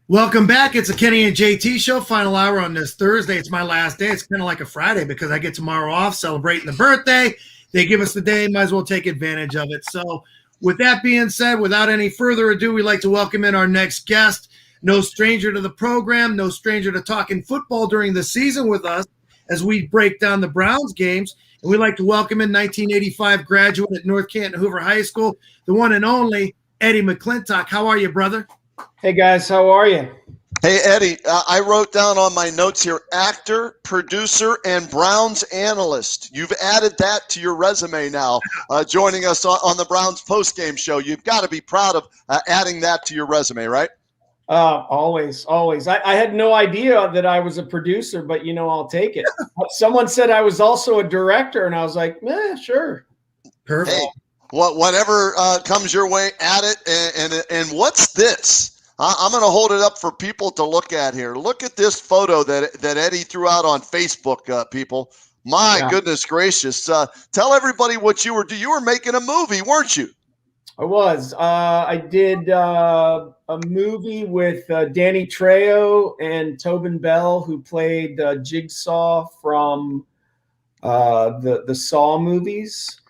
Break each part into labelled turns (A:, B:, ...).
A: Welcome back. It's a Kenny and JT show, final hour on this Thursday. It's my last day. It's kind of like a Friday because I get tomorrow off celebrating the birthday. They give us the day, might as well take advantage of it. So, with that being said, without any further ado, we'd like to welcome in our next guest. No stranger to the program, no stranger to talking football during the season with us as we break down the Browns games. And we'd like to welcome in 1985 graduate at North Canton Hoover High School, the one and only Eddie McClintock. How are you, brother?
B: Hey, guys, how are you?
C: Hey, Eddie, I wrote down on my notes here, actor, producer, and Browns analyst. You've added that to your resume now, joining us on the Browns postgame show. You've got to be proud of adding that to your resume, right?
B: Always. I had no idea that I was a producer, but, I'll take it. Someone said I was also a director, and I was like, sure.
A: Perfect.
C: Hey, whatever comes your way, add it. And what's this? I'm going to hold it up for people to look at here. Look at this photo that Eddie threw out on Facebook, people. My goodness gracious. Tell everybody what you were doing. You were making a movie, weren't you?
B: I was. I did a movie with Danny Trejo and Tobin Bell, who played Jigsaw from the Saw movies.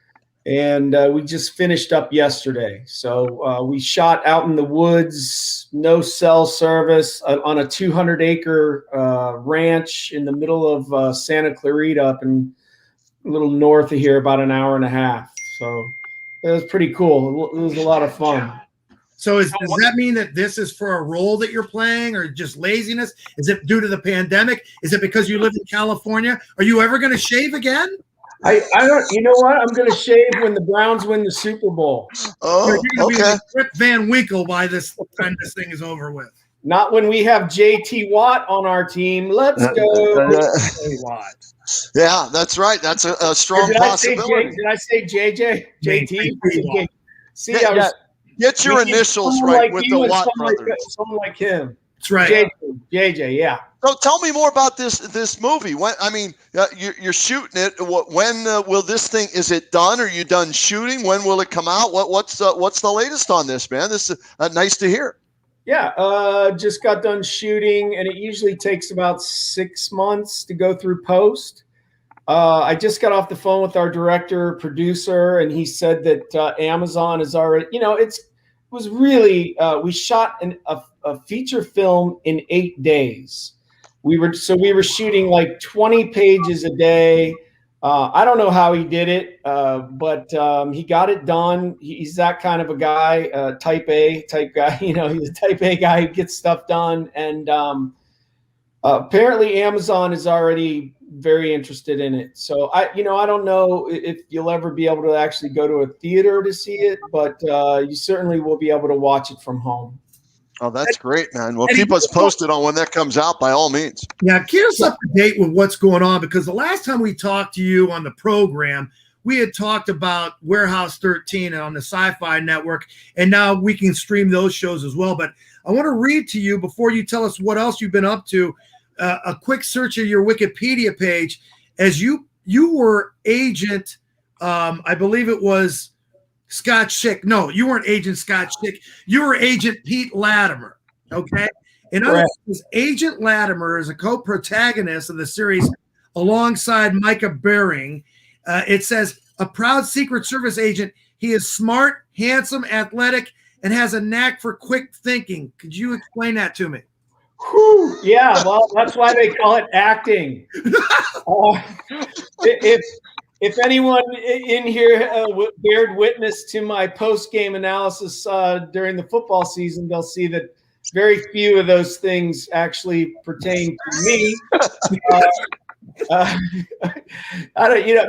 B: And we just finished up yesterday. So we shot out in the woods, no cell service, on a 200-acre ranch in the middle of Santa Clarita, up in a little north of here, about an hour and a half. So it was pretty cool. It was a lot of fun.
A: So does that mean that this is for a role that you're playing or just laziness? Is it due to the pandemic? Is it because you live in California? Are you ever going to shave again?
B: I don't. You know what? I'm going to shave when the Browns win the Super Bowl.
C: Oh,
A: you're going to
C: okay.
A: be Rip Van Winkle by this time this thing is over with.
B: Not when we have JT Watt on our team. Let's go.
A: Watt.
C: Yeah, that's right. That's a strong possibility.
B: Did I say JJ? JT? See,
C: Get your initials right with the Watt brothers.
B: Someone like him.
A: That's right.
B: JJ, yeah.
C: So tell me more about this movie. You're shooting it. When will this thing? Is it done? Are you done shooting? When will it come out? What's the latest on this, man? This is nice to hear.
B: Yeah, just got done shooting, and it usually takes about 6 months to go through post. I just got off the phone with our director, producer, and he said that Amazon is already. It was really. We shot a feature film in 8 days. We were shooting like 20 pages a day. I don't know how he did it, but he got it done. He's that kind of a guy, type A type guy. He's a type A guy who gets stuff done. And apparently Amazon is already very interested in it. So I don't know if you'll ever be able to actually go to a theater to see it, but you certainly will be able to watch it from home.
C: Oh, that's great, man. Well, keep us posted on when that comes out by all means.
A: Yeah, keep us up to date with what's going on, because the last time we talked to you on the program, we had talked about Warehouse 13 on the Sci-Fi Network, and now we can stream those shows as well. But I want to read to you, before you tell us what else you've been up to, a quick search of your Wikipedia page. As you were agent, I believe it was Scott Schick. No, you weren't Agent Scott Schick. You were Agent Pete Latimer. Okay. In other words, Agent Latimer is a co-protagonist of the series alongside Micah Bering. It says, a proud Secret Service agent. He is smart, handsome, athletic, and has a knack for quick thinking. Could you explain that to me?
B: Whew. Yeah, well, that's why they call it acting. If anyone in here bared witness to my post-game analysis during the football season, they'll see that very few of those things actually pertain to me.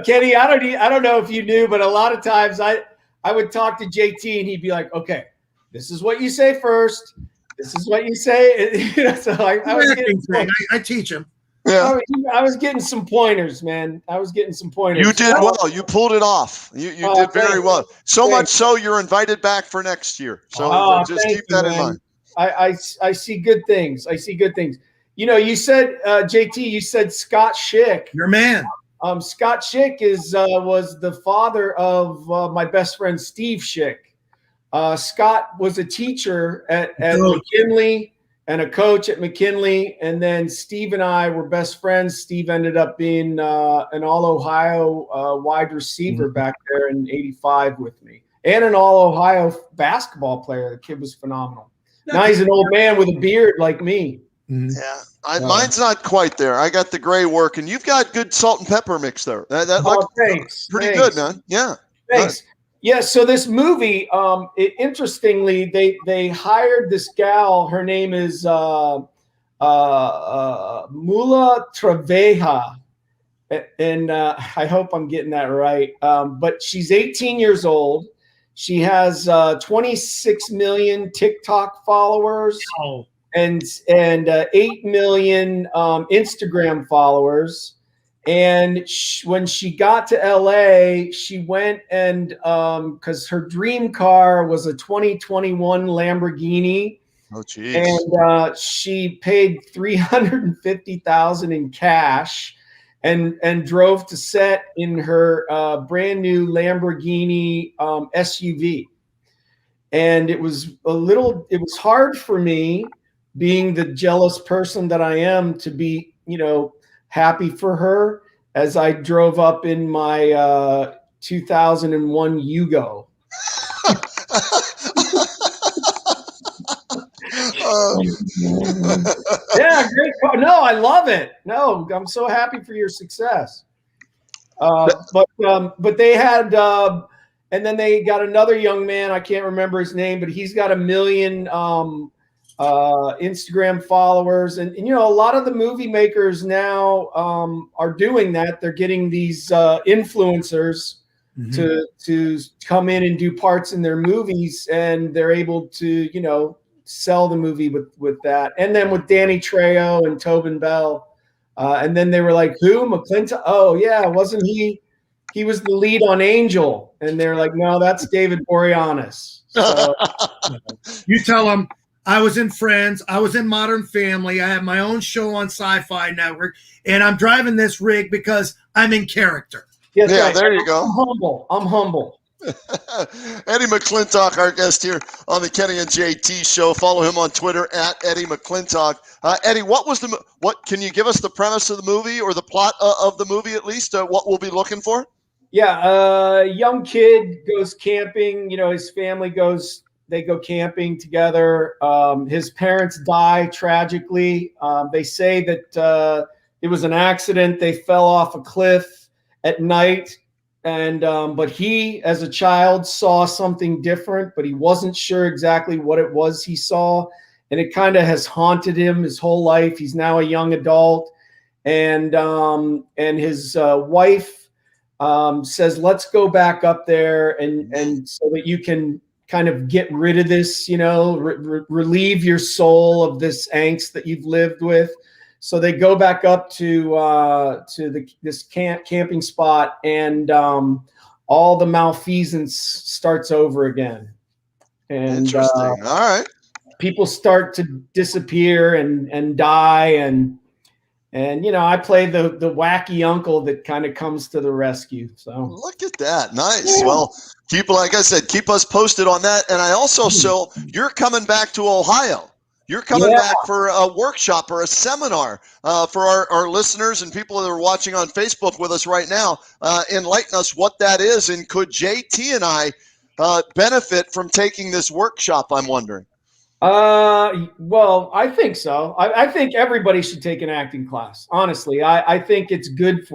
B: Kenny, I don't know if you knew, but a lot of times I would talk to JT and he'd be like, "Okay, this is what you say first. This is what you say." So
A: I teach him.
C: Yeah.
B: I was getting some pointers, man. You
C: did well. You pulled it off. You did very well. So much so you're invited back for next year. So just keep that in mind.
B: I see good things. You said, JT, you said Scott Schick.
A: Your man.
B: Scott Schick was the father of my best friend, Steve Schick. Scott was a teacher at McKinley and a coach at McKinley. And then Steve and I were best friends. Steve ended up being an All-Ohio wide receiver back there in '85 with me, and an All-Ohio basketball player. The kid was phenomenal. Now he's an old man with a beard like me.
C: Yeah, mine's not quite there. I got the gray work, and you've got good salt and pepper mix there. That looks pretty good, man. Yeah.
B: Thanks. Yeah, so this movie, interestingly, they hired this gal. Her name is Mula Treveja, and I hope I'm getting that right. But she's 18 years old. She has 26 million TikTok followers and 8 million Instagram followers. And when she got to LA, she went and because her dream car was a 2021 Lamborghini.
C: Oh, geez.
B: And she paid $350,000 in cash and drove to set in her brand new Lamborghini SUV. And it was hard for me, being the jealous person that I am, to be, happy for her as I drove up in my 2001 Yugo. Yeah, great car. No, I love it. No, I'm so happy for your success. But they had, and then they got another young man. I can't remember his name, but he's got 1 million Instagram followers, and a lot of the movie makers now are doing that. They're getting these influencers to come in and do parts in their movies, and they're able to sell the movie with that. And then with Danny Trejo and Tobin Bell, and then they were like, who? McClintock? Oh yeah, wasn't he was the lead on Angel? And they're like, no, that's David Boreanaz. So
A: you tell them I was in Friends. I was in Modern Family. I have my own show on Sci-Fi Network, and I'm driving this rig because I'm in character.
B: Yes,
C: yeah, there you go.
B: I'm humble.
C: Eddie McClintock, our guest here on the Kenny and JT show. Follow him on Twitter at Eddie McClintock. Eddie, what can you give us the premise of the movie, or the plot of the movie at least? What we'll be looking for?
B: Yeah, young kid goes camping. His family they go camping together. His parents die tragically. They say that it was an accident. They fell off a cliff at night. And but he, as a child, saw something different, but he wasn't sure exactly what it was he saw. And it kind of has haunted him his whole life. He's now a young adult. And his wife says, let's go back up there and so that you can kind of get rid of this, relieve your soul of this angst that you've lived with. So they go back up to this camping spot, and all the malfeasance starts over again. And
C: interesting. All right.
B: People start to disappear and die, and I play the wacky uncle that kind of comes to the rescue. So
C: look at that. Nice. Yeah. Well, like I said, keep us posted on that. And I also, so you're coming back to Ohio. You're coming back for a workshop or a seminar for our listeners and people that are watching on Facebook with us right now. Enlighten us what that is, and could JT and I benefit from taking this workshop, I'm wondering?
B: Well, I think so. I think everybody should take an acting class. Honestly, I think it's good.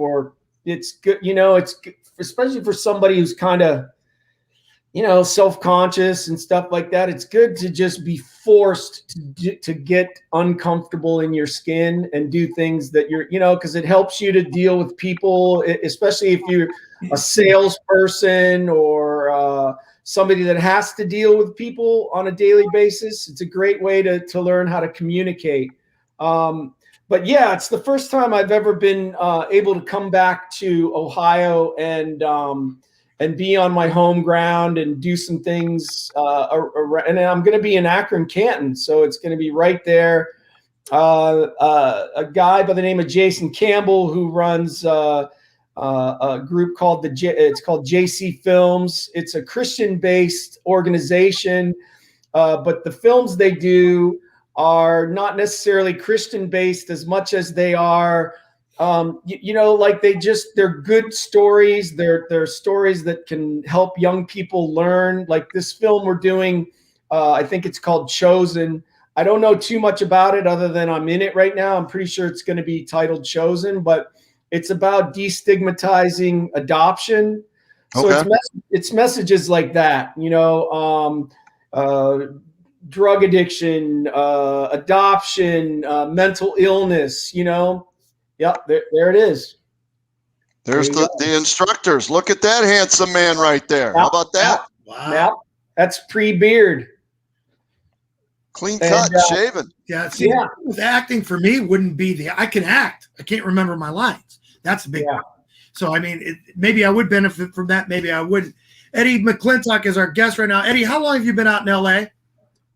B: It's good, it's good, especially for somebody who's kind of, self-conscious and stuff like that. It's good to just be forced to get uncomfortable in your skin and do things that because it helps you to deal with people, especially if you're a salesperson or somebody that has to deal with people on a daily basis. It's a great way to learn how to communicate. But yeah, it's the first time I've ever been able to come back to Ohio and be on my home ground and do some things. And I'm going to be in Akron, Canton, so it's going to be right there. A guy by the name of Jason Campbell, who runs a group called it's called JC Films. It's a Christian-based organization, but the films they do are not necessarily Christian based as much as they are, like they're good stories. They're stories that can help young people learn. Like this film we're doing, I think it's called Chosen. I don't know too much about it other than I'm in it right now. I'm pretty sure it's going to be titled Chosen, but it's about destigmatizing adoption. So it's messages like that, drug addiction, adoption, mental illness, Yep, there it is.
C: There's the instructors. Look at that handsome man right there. How about that?
A: Wow.
B: Yep. That's pre-beard.
C: Clean cut, shaven.
A: Yeah, see, with acting for me wouldn't be I can act. I can't remember my lines. That's a big one. So, I mean, maybe I would benefit from that. Maybe I wouldn't. Eddie McClintock is our guest right now. Eddie, how long have you been out in L.A.?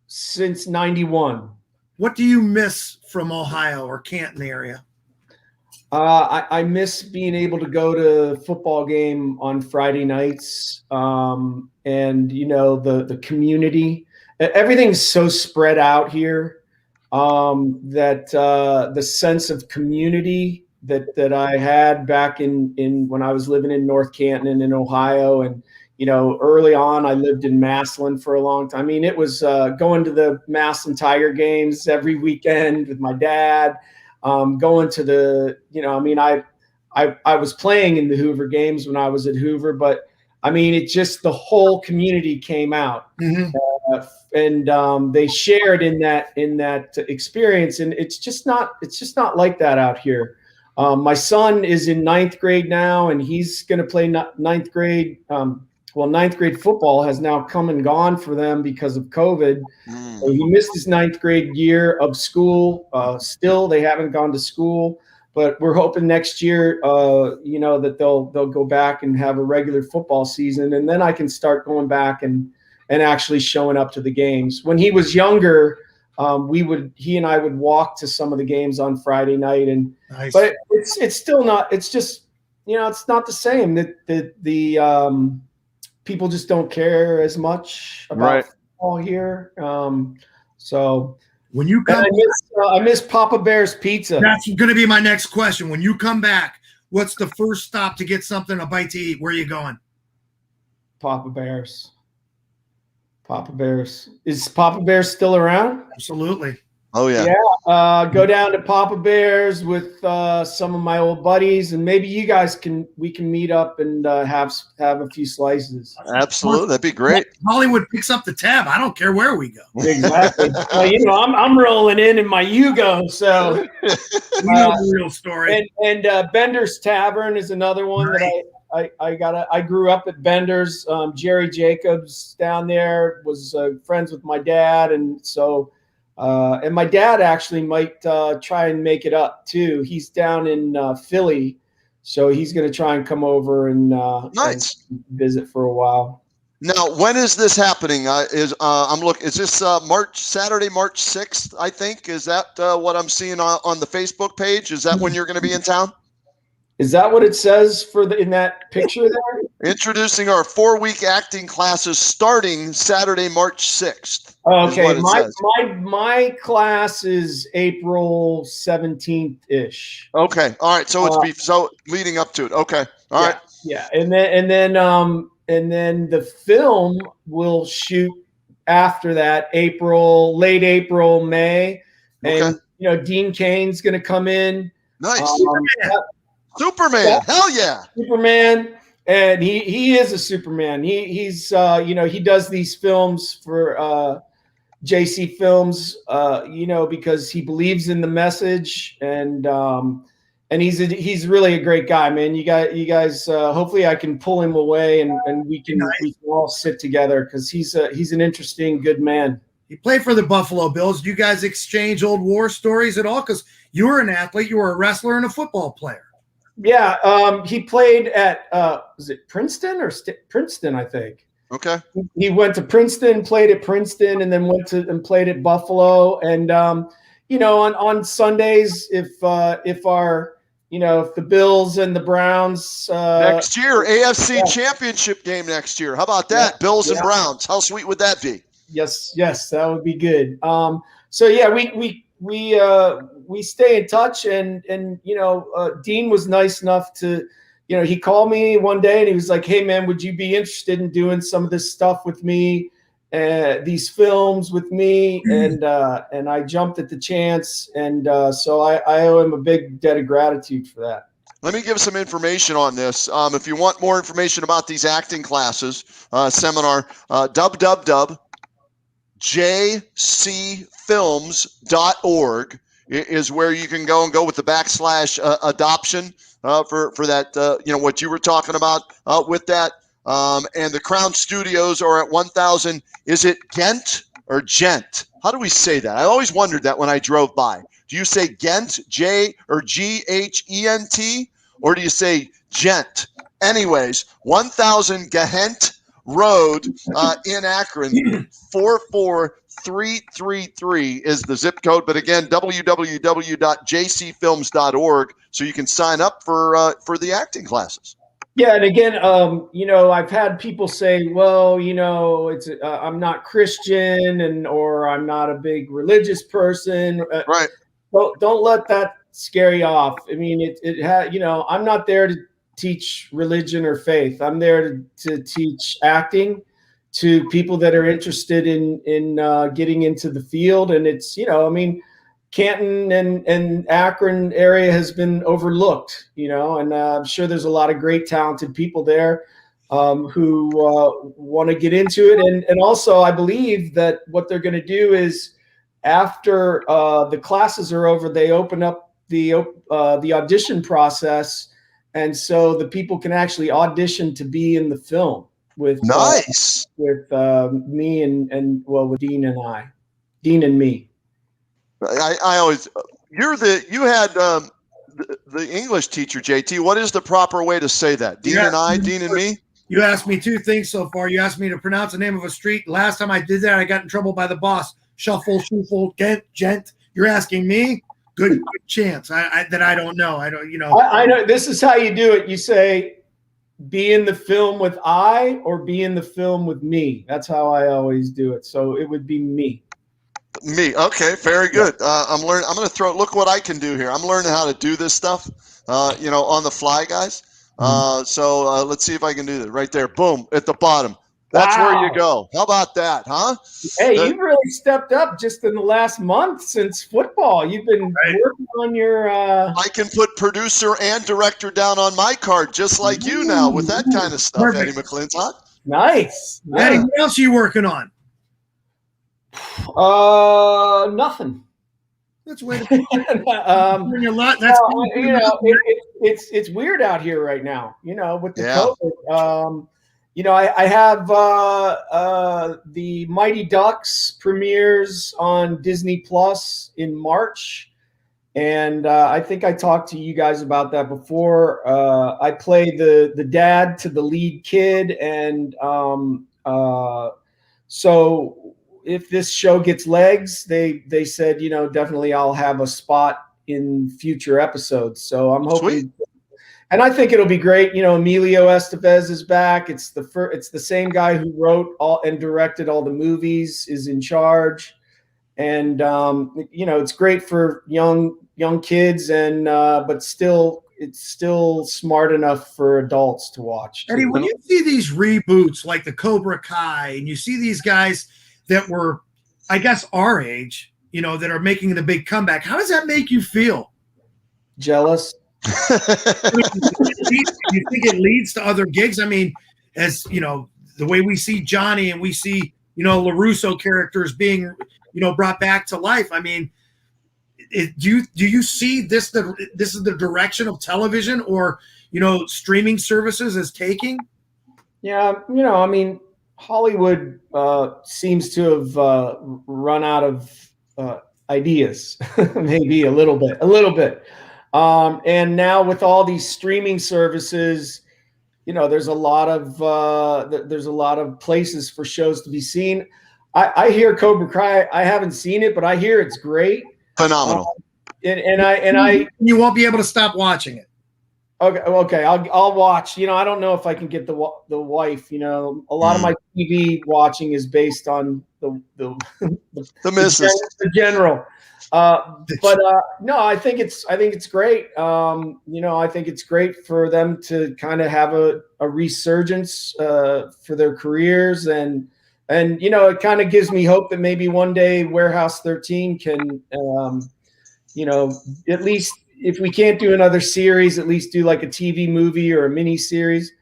B: Since 91.
A: What do you miss from Ohio or Canton area?
B: I miss being able to go to football game on Friday nights, and the community. Everything's so spread out here that the sense of community that I had back in when I was living in North Canton and in Ohio, and early on I lived in Massillon for a long time. I mean, it was going to the Massillon Tiger games every weekend with my dad. Going to the, I was playing in the Hoover games when I was at Hoover, but I mean, it just, the whole community came out, and they shared in that experience. And it's just not like that out here. My son is in 9th grade now, and he's going to play 9th grade. Well, 9th grade football has now come and gone for them because of COVID. So he missed his 9th grade year of school. Still, they haven't gone to school, but we're hoping next year, that they'll go back and have a regular football season, and then I can start going back and actually showing up to the games. When he was younger, he and I would walk to some of the games on Friday night, but it's still not. It's just it's not the same. The people just don't care as much about football here. So
A: when you come,
B: I miss Papa Bear's pizza.
A: That's going to be my next question. When you come back, what's the first stop to get something, a bite to eat? Where are you going?
B: Papa Bear's. Papa Bear's. Is Papa Bear's still around?
A: Absolutely.
C: Oh yeah.
B: Yeah. Go down to Papa Bear's with some of my old buddies, and maybe you guys we can meet up and have a few slices.
C: Absolutely, that'd be great.
A: Hollywood picks up the tab. I don't care where we go.
B: Exactly. I'm rolling in my Yugo, so
A: you know the real story.
B: And Bender's Tavern is another one that I grew up at Bender's. Jerry Jacobs down there was friends with my dad, and so. And my dad actually might try and make it up too. He's down in Philly, so he's going to try and come over and visit for a while.
C: Now, when is this happening? Is this Saturday, March 6th? I think is that what I'm seeing on the Facebook page? Is that when you're going to be in town?
B: Is that what it says in that picture there?
C: Introducing our 4-week acting classes starting Saturday, March 6th.
B: Okay, my class is April 17th ish.
C: Okay, all right. So it's leading up to it. Okay, all right.
B: Yeah, and then the film will shoot after that, late April, May, and Dean Cain's going to come in.
C: Nice. Superman, hell yeah.
B: Superman, and he is a Superman. He's he does these films for JC Films, because he believes in the message, and he's really a great guy, man. You guys, hopefully I can pull him away and we can all sit together, because he's an interesting, good man.
A: He played for the Buffalo Bills. Do you guys exchange old war stories at all? Because you were an athlete, you were a wrestler and a football player.
B: Yeah, he played at was it Princeton or Princeton, I think.
C: Okay.
B: He went to Princeton, played at Princeton, and then went to and played at Buffalo. And on Sundays, if the Bills and the Browns
C: next year, AFC Championship game next year. How about that? Bills and Browns. How sweet would that be?
B: Yes, that would be good. So yeah, we stay in touch, and Dean was nice enough to, he called me one day and he was like, "Hey man, would you be interested in doing some of this stuff with me, these films with me?" And I jumped at the chance, and so I owe him a big debt of gratitude for that.
C: Let me give some information on this. If you want more information about these acting classes, seminar, www.jcfilms.org is where you can go with the / adoption for that, what you were talking about with that. And the Crown Studios are at 1000. Is it Ghent or Gent? How do we say that? I always wondered that when I drove by. Do you say Ghent, J or Ghent, or do you say Gent? Anyways, 1000 Ghent Road in Akron, 44333 is the zip code. But again, www.jcfilms.org, so you can sign up for the acting classes.
B: Yeah, and again, I've had people say, "Well, it's I'm not Christian, or I'm not a big religious person."
C: Right.
B: Don't let that scare you off. I mean, I'm not there to teach religion or faith. I'm there to teach acting to people that are interested in getting into the field. And it's, Canton and Akron area has been overlooked, and I'm sure there's a lot of great talented people there who want to get into it. And also, I believe that what they're going to do is, after the classes are over, they open up the audition process, and so the people can actually audition to be in the film with
C: nice
B: with me and with Dean and me.
C: I always you had the English teacher, JT. What is the proper way to say that? Dean and me?
A: You asked me two things so far. You asked me to pronounce the name of a street. Last time I did that, I got in trouble by the boss. Shuffle, shuffle, gent. You're asking me? Good chance. I don't know. I don't.
B: I know. This is how you do it. You say, "Be in the film with I," or "Be in the film with me." That's how I always do it. So it would be me.
C: Me. Okay. Very good. I'm learning. I'm going to look what I can do here. I'm learning how to do this stuff. On the fly, guys. So let's see if I can do that. Right there. Boom. At the bottom. That's where you go. How about that, huh?
B: Hey, you've really stepped up just in the last month since football. You've been working on your.
C: I can put producer and director down on my card, just like you now, with that kind of stuff. Perfect. Eddie McClintock.
B: Nice.
A: Eddie, what else are you working on?
B: Nothing.
A: That's way to a lot. That's
B: it's weird out here right now. With the COVID. I have the Mighty Ducks premieres on Disney Plus in March, and I think I talked to you guys about that before. I play the dad to the lead kid, and so if this show gets legs, they said, definitely I'll have a spot in future episodes. So I'm hoping. Sweet. And I think it'll be great. Emilio Estevez is back. It's the same guy who wrote and directed all the movies is in charge, and it's great for young kids, and but still it's still smart enough for adults to watch.
A: Eddie, when you see these reboots like the Cobra Kai, and you see these guys that were, I guess, our age, that are making the big comeback, how does that make you feel?
B: Jealous.
A: Do you think it leads to other gigs? I mean, as the way we see Johnny and we see LaRusso characters being brought back to life. I mean, do you see this is the direction of television or streaming services is taking?
B: Yeah, I mean, Hollywood seems to have run out of ideas, maybe a little bit. And now with all these streaming services, there's a lot of places for shows to be seen. I hear Cobra Kai. I haven't seen it, but I hear it's great.
C: Phenomenal.
B: And I
A: you won't be able to stop watching it.
B: Okay. I'll watch. I don't know if I can get the wife. A lot of my TV watching is based on the
C: missus.
B: the general. But no, I think it's great. I think it's great for them to kind of have a resurgence for their careers, and it kind of gives me hope that maybe one day Warehouse 13 can, at least, if we can't do another series, at least do like a TV movie or a mini series.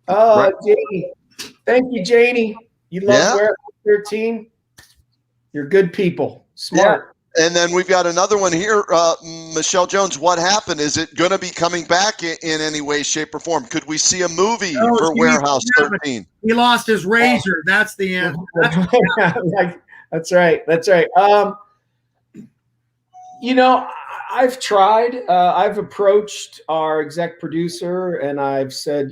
C: Right.
B: Janie, thank you, Janie. You love Warehouse 13. You're good people, smart.
C: Yeah. And then we've got another one here, Michelle Jones. What happened? Is it going to be coming back in any way, shape, or form? Could we see a movie for Warehouse 13?
A: He lost his razor. That's the end.
B: That's right. I've tried. I've approached our exec producer and I've said,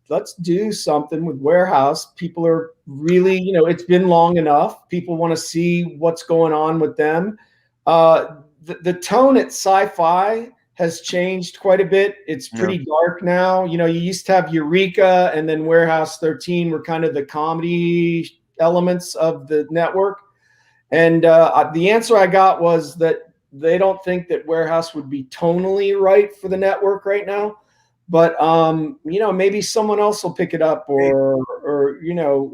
B: let's do something with Warehouse. People are really, it's been long enough. People want to see what's going on with them. The tone at Sci-Fi has changed quite a bit. It's pretty dark now. You used to have Eureka and then Warehouse 13 were kind of the comedy elements of the network. And the answer I got was that they don't think that Warehouse would be tonally right for the network right now, but maybe someone else will pick it up, or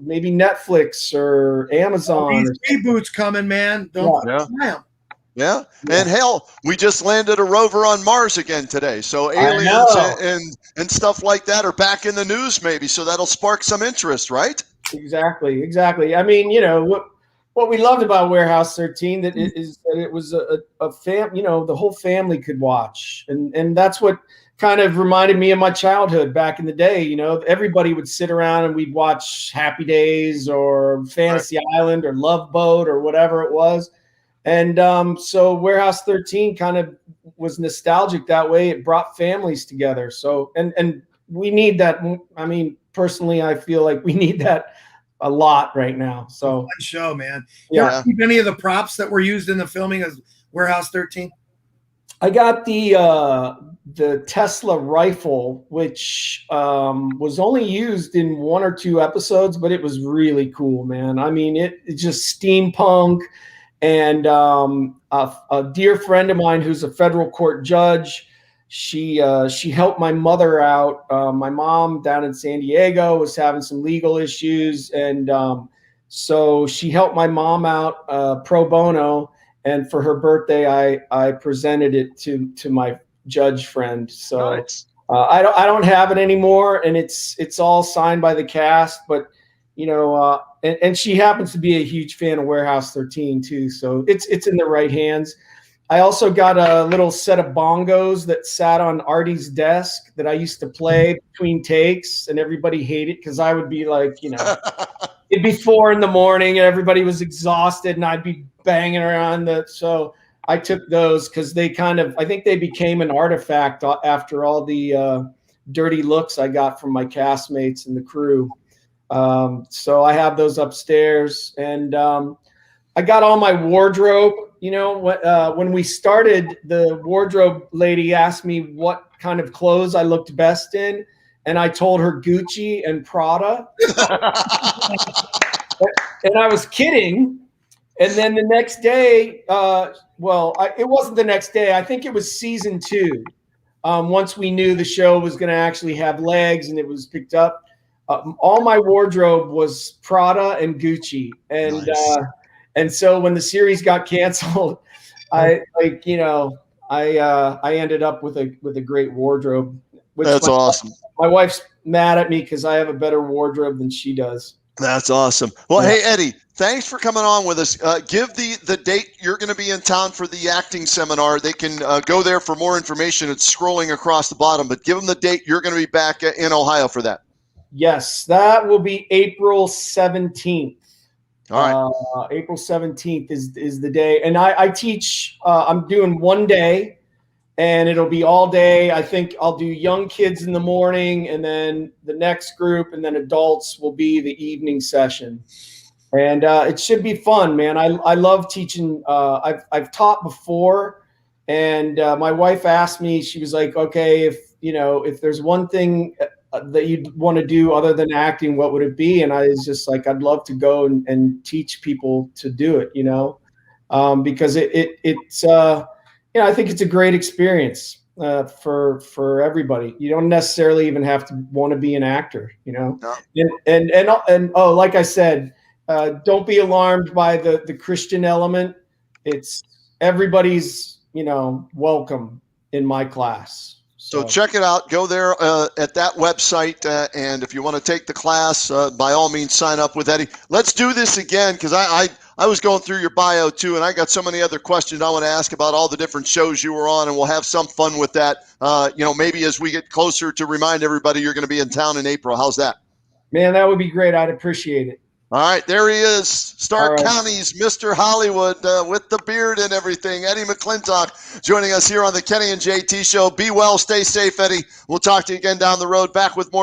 B: maybe Netflix or Amazon.
A: These reboots coming, man.
C: Yeah. And hell, we just landed a rover on Mars again today. So aliens and stuff like that are back in the news, maybe. So that'll spark some interest, right?
B: Exactly. I mean, what we loved about Warehouse 13 that it was a fam, the whole family could watch, and that's what kind of reminded me of my childhood back in the day. Everybody would sit around and we'd watch Happy Days or Fantasy Island or Love Boat or whatever it was, and so Warehouse 13 kind of was nostalgic that way. It brought families together. So and we need that. I mean, personally, I feel like we need that a lot right now. So
A: fun show, man.
B: Yeah.
A: You ever keep any of the props that were used in the filming of Warehouse 13?
B: I got the Tesla rifle, which was only used in 1 or 2 episodes, but it was really cool, man. I mean, it's just steampunk. And a dear friend of mine who's a federal court judge, she helped my mother out. My mom down in San Diego was having some legal issues, and so she helped my mom out pro bono. And for her birthday, I presented it to my judge friend. So
C: Nice.
B: I don't have it anymore, and it's all signed by the cast. But and she happens to be a huge fan of Warehouse 13 too. So it's in the right hands. I also got a little set of bongos that sat on Artie's desk that I used to play between takes, and everybody hated because I would be like, it'd be 4 a.m. and everybody was exhausted, and I'd be banging around so I took those because I think they became an artifact after all the dirty looks I got from my castmates and the crew. So I have those upstairs, and I got all my wardrobe. When we started, the wardrobe lady asked me what kind of clothes I looked best in, and I told her Gucci and Prada. And I was kidding. And then the next day, it wasn't the next day. I think it was season 2. Once we knew the show was going to actually have legs and it was picked up, all my wardrobe was Prada and Gucci. And
C: Nice.
B: And so when the series got canceled, I ended up with a great wardrobe.
C: That's awesome.
B: My wife's mad at me because I have a better wardrobe than she does.
C: That's awesome. Well, Hey, Eddie, thanks for coming on with us. Give the date you're going to be in town for the acting seminar. They can go there for more information. It's scrolling across the bottom, but give them the date you're going to be back in Ohio for that.
B: Yes, that will be April 17th.
C: All
B: right. April 17th is the day. And I teach, I'm doing 1 day, and it'll be all day. I think I'll do young kids in the morning, and then the next group, and then adults will be the evening session. And it should be fun, man. I love teaching. I've taught before, And my wife asked me, she was like, okay, if there's one thing that you'd want to do other than acting, what would it be? And I was just like, I'd love to go and teach people to do it, because it's I think it's a great experience for everybody. You don't necessarily even have to want to be an actor,
C: No.
B: and like I said, don't be alarmed by the Christian element. It's everybody's, welcome in my class.
C: So check it out. Go there at that website, and if you want to take the class, by all means, sign up with Eddie. Let's do this again, because I was going through your bio too, and I got so many other questions I want to ask about all the different shows you were on, and we'll have some fun with that. Maybe as we get closer to remind everybody you're going to be in town in April. How's that?
B: Man, that would be great. I'd appreciate it.
C: All right, there he is, Stark
B: All right.
C: County's Mr. Hollywood with the beard and everything. Eddie McClintock joining us here on the Kenny and JT Show. Be well, stay safe, Eddie. We'll talk to you again down the road. Back with more.